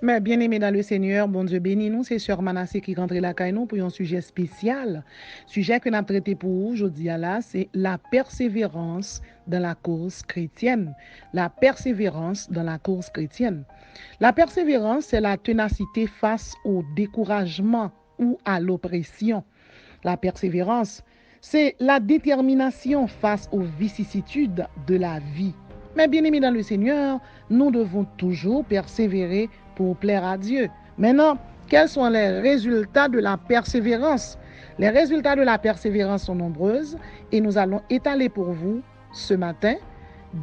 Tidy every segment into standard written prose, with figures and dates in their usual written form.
Mais bien aimé dans le Seigneur, bon Dieu béni nous, c'est Sœur Manassé qui rentre la caille nous pour un sujet spécial. Sujet que nous avons traité pour aujourd'hui, c'est la persévérance dans la course chrétienne. La persévérance dans la course chrétienne. La persévérance, c'est la ténacité face au découragement ou à l'oppression. La persévérance, c'est la détermination face aux vicissitudes de la vie. Mais bien aimé dans le Seigneur, nous devons toujours persévérer pour plaire à Dieu. Maintenant, quels sont les résultats de la persévérance? Les résultats de la persévérance sont nombreux et nous allons étaler pour vous ce matin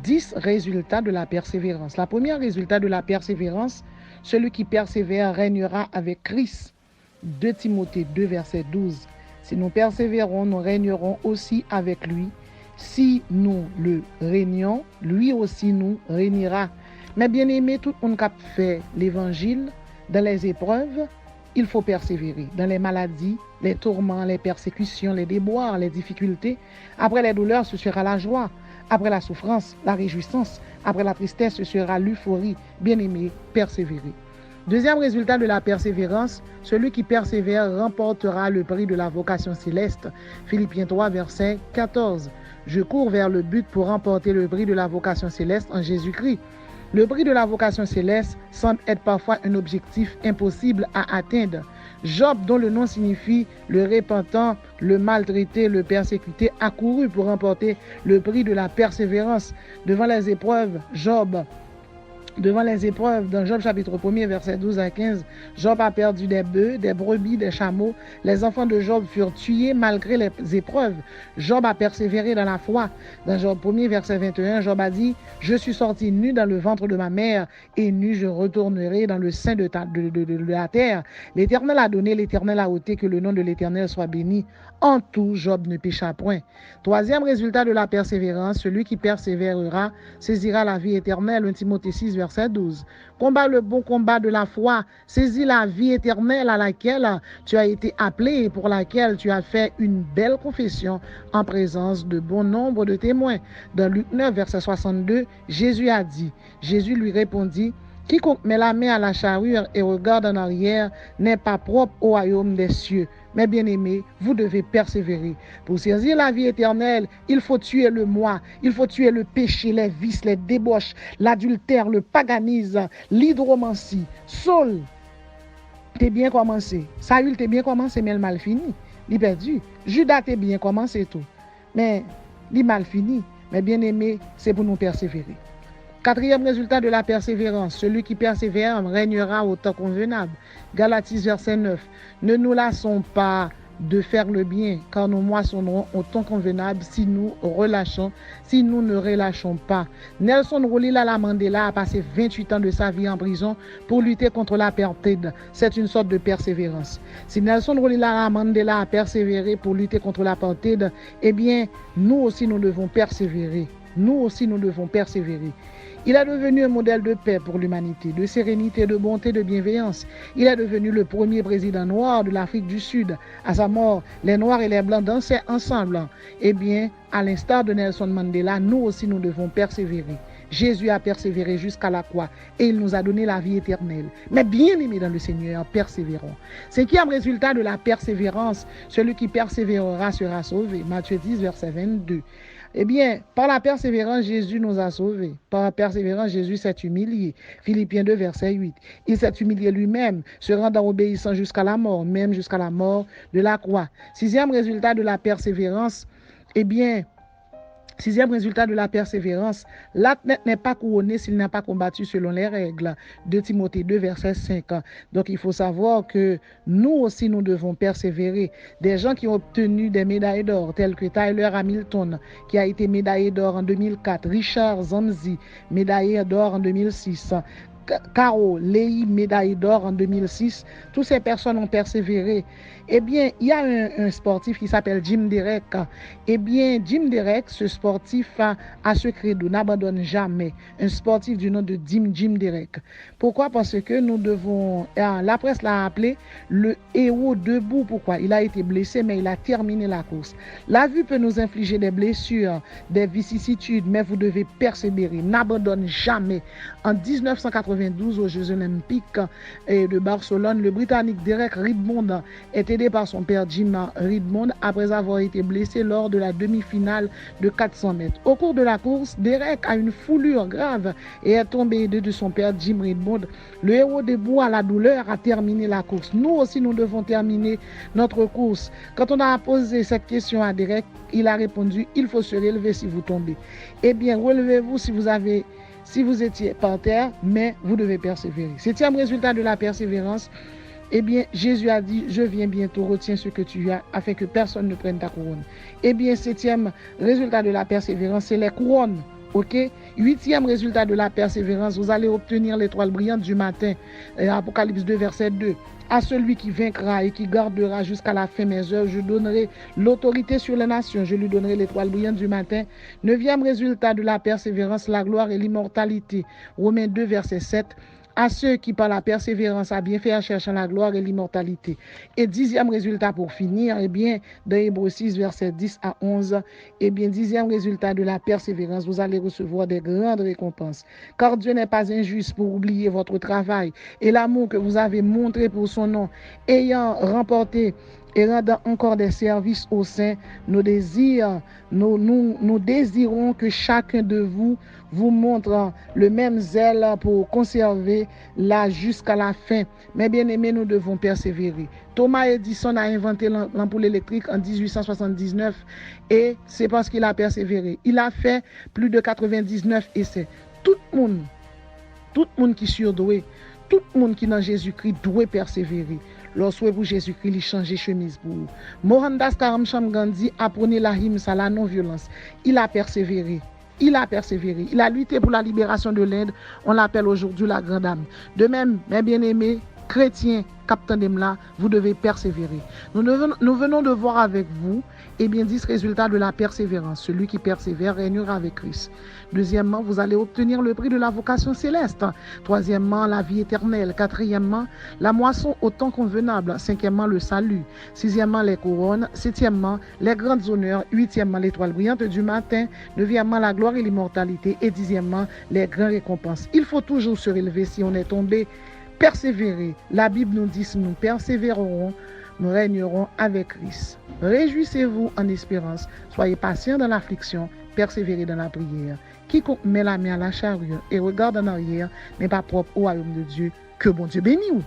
10 résultats de la persévérance. La première résultat de la persévérance, celui qui persévère régnera avec Christ. 2 Timothée 2, verset 12. Si nous persévérons, nous régnerons aussi avec lui. Si nous le régnons, lui aussi nous régnera. Mais bien aimé, tout le monde qui fait l'évangile, dans les épreuves, il faut persévérer. Dans les maladies, les tourments, les persécutions, les déboires, les difficultés. Après les douleurs, ce sera la joie. Après la souffrance, la réjouissance. Après la tristesse, ce sera l'euphorie. Bien aimé, persévérer. Deuxième résultat de la persévérance, celui qui persévère remportera le prix de la vocation céleste. Philippiens 3, verset 14. Je cours vers le but pour remporter le prix de la vocation céleste en Jésus-Christ. Le prix de la vocation céleste semble être parfois un objectif impossible à atteindre. Job, dont le nom signifie le repentant, le maltraité, le persécuté, a couru pour remporter le prix de la persévérance. Devant les épreuves, dans Job chapitre 1er, verset 12 à 15, Job a perdu des bœufs, des brebis, des chameaux. Les enfants de Job furent tués malgré les épreuves. Job a persévéré dans la foi. Dans Job 1er, verset 21, Job a dit « Je suis sorti nu dans le ventre de ma mère, et nu je retournerai dans le sein de la terre. L'Éternel a donné, l'Éternel a ôté, que le nom de l'Éternel soit béni. » En tout, Job ne pécha point. Troisième résultat de la persévérance, celui qui persévérera saisira la vie éternelle. 1 Timothée 6, verset 12. Combat le bon combat de la foi, saisis la vie éternelle à laquelle tu as été appelé et pour laquelle tu as fait une belle confession en présence de bon nombre de témoins. Dans Luc 9, verset 62, Jésus lui répondit, quiconque met la main à la charrue et regarde en arrière n'est pas propre au royaume des cieux. Mais bien aimés, vous devez persévérer. Pour saisir la vie éternelle, il faut tuer le moi, il faut tuer le péché, les vices, les débauches, l'adultère, le paganisme, l'hydromancie. Saul, t'es bien commencé. Saül, t'es bien commencé, mais le mal fini. Il perdu. Judas, t'es bien commencé tout. Mais il mal fini. Mais bien aimé, c'est pour nous persévérer. Quatrième résultat de la persévérance, celui qui persévère régnera au temps convenable. Galaties verset 9. Ne nous lassons pas de faire le bien, car nous moissonnerons au temps convenable si nous ne relâchons pas. Nelson Rolihlahla Mandela a passé 28 ans de sa vie en prison pour lutter contre l'apartheid. C'est une sorte de persévérance. Si Nelson Rolihlahla Mandela a persévéré pour lutter contre l'apartheid, eh bien, nous aussi nous devons persévérer. Il est devenu un modèle de paix pour l'humanité, de sérénité, de bonté, de bienveillance. Il est devenu le premier président noir de l'Afrique du Sud. À sa mort, les Noirs et les Blancs dansaient ensemble. Eh bien, à l'instar de Nelson Mandela, nous aussi nous devons persévérer. Jésus a persévéré jusqu'à la croix et il nous a donné la vie éternelle. Mais bien aimés dans le Seigneur, persévérons. Cinquième résultat de la persévérance, celui qui persévérera sera sauvé. Matthieu 10, verset 22. Eh bien, par la persévérance, Jésus nous a sauvés. Par la persévérance, Jésus s'est humilié. Philippiens 2, verset 8. Il s'est humilié lui-même, se rendant obéissant jusqu'à la mort, même jusqu'à la mort de la croix. Sixième résultat de la persévérance, l'athlète n'est pas couronné s'il n'a pas combattu selon les règles. 2 Timothée 2, verset 5. Donc, il faut savoir que nous aussi, nous devons persévérer. Des gens qui ont obtenu des médailles d'or, tels que Tyler Hamilton, qui a été médaillé d'or en 2004, Richard Zanzi, médaillé d'or en 2006, Caro Lei, médaille d'or en 2006. Toutes ces personnes ont persévéré. Eh bien, il y a un sportif qui s'appelle Jim Derek. Eh bien, Jim Derek, ce sportif a ce credo, n'abandonne jamais. Un sportif du nom de Jim Derek. Pourquoi? Parce que nous devons, la presse l'a appelé le héros debout. Pourquoi? Il a été blessé, mais il a terminé la course. La vue peut nous infliger des blessures, des vicissitudes, mais vous devez persévérer. N'abandonne jamais. En 1980, 1992 aux Jeux Olympiques de Barcelone, le Britannique Derek Redmond est aidé par son père Jim Redmond après avoir été blessé lors de la demi-finale de 400 mètres. Au cours de la course, Derek a une foulure grave et est tombé aidé de son père Jim Redmond. Le héros debout à la douleur a terminé la course. Nous aussi, nous devons terminer notre course. Quand on a posé cette question à Derek, il a répondu, il faut se relever si vous tombez. Eh bien, relevez-vous si vous étiez par terre, mais vous devez persévérer. Septième résultat de la persévérance, eh bien, Jésus a dit, je viens bientôt, retiens ce que tu as, afin que personne ne prenne ta couronne. Eh bien, septième résultat de la persévérance, c'est les couronnes. Ok? Huitième résultat de la persévérance, vous allez obtenir l'étoile brillante du matin. Apocalypse 2, verset 2. À celui qui vaincra et qui gardera jusqu'à la fin mes œuvres, je donnerai l'autorité sur les nations, je lui donnerai l'étoile brillante du matin. Neuvième résultat de la persévérance, la gloire et l'immortalité. Romains 2, verset 7. À ceux qui par la persévérance a bien fait cherchant la gloire et l'immortalité. Et dixième résultat pour finir, eh bien, dans Hébreux 6, verset 10 à 11, eh bien, dixième résultat de la persévérance, vous allez recevoir des grandes récompenses. Car Dieu n'est pas injuste pour oublier votre travail et l'amour que vous avez montré pour son nom, ayant remporté et rendant encore des services au sein, nous désirons que chacun de vous montre le même zèle pour conserver là jusqu'à la fin. Mais bien aimés, nous devons persévérer. Thomas Edison a inventé l'ampoule électrique en 1879 et c'est parce qu'il a persévéré. Il a fait plus de 99 essais. Tout le monde qui est surdoué, tout le monde qui est dans Jésus-Christ doit persévérer. Lorsque pour Jésus-Christ, il change chemise pour vous. Mohandas Karamchand Gandhi apprenait la himsa, la non-violence. Il a persévéré. Il a lutté pour la libération de l'Inde. On l'appelle aujourd'hui la Grande Dame. De même, mes bien-aimés, chrétiens, capitaine Demla, vous devez persévérer. Nous venons de voir avec vous, 10 résultats de la persévérance. Celui qui persévère régnera avec Christ. Deuxièmement, vous allez obtenir le prix de la vocation céleste. Troisièmement, la vie éternelle. Quatrièmement, la moisson au temps convenable. Cinquièmement, le salut. Sixièmement, les couronnes. Septièmement, les grandes honneurs. Huitièmement, l'étoile brillante du matin. Neuvièmement, la gloire et l'immortalité. Et dixièmement, les grandes récompenses. Il faut toujours se relever si on est tombé. Persévérer. La Bible nous dit, si nous persévérerons, nous régnerons avec Christ. Réjouissez-vous en espérance. Soyez patients dans l'affliction. Persévérez dans la prière. Quiconque met la main à la charrue et regarde en arrière n'est pas propre au royaume de Dieu. Que bon Dieu bénisse.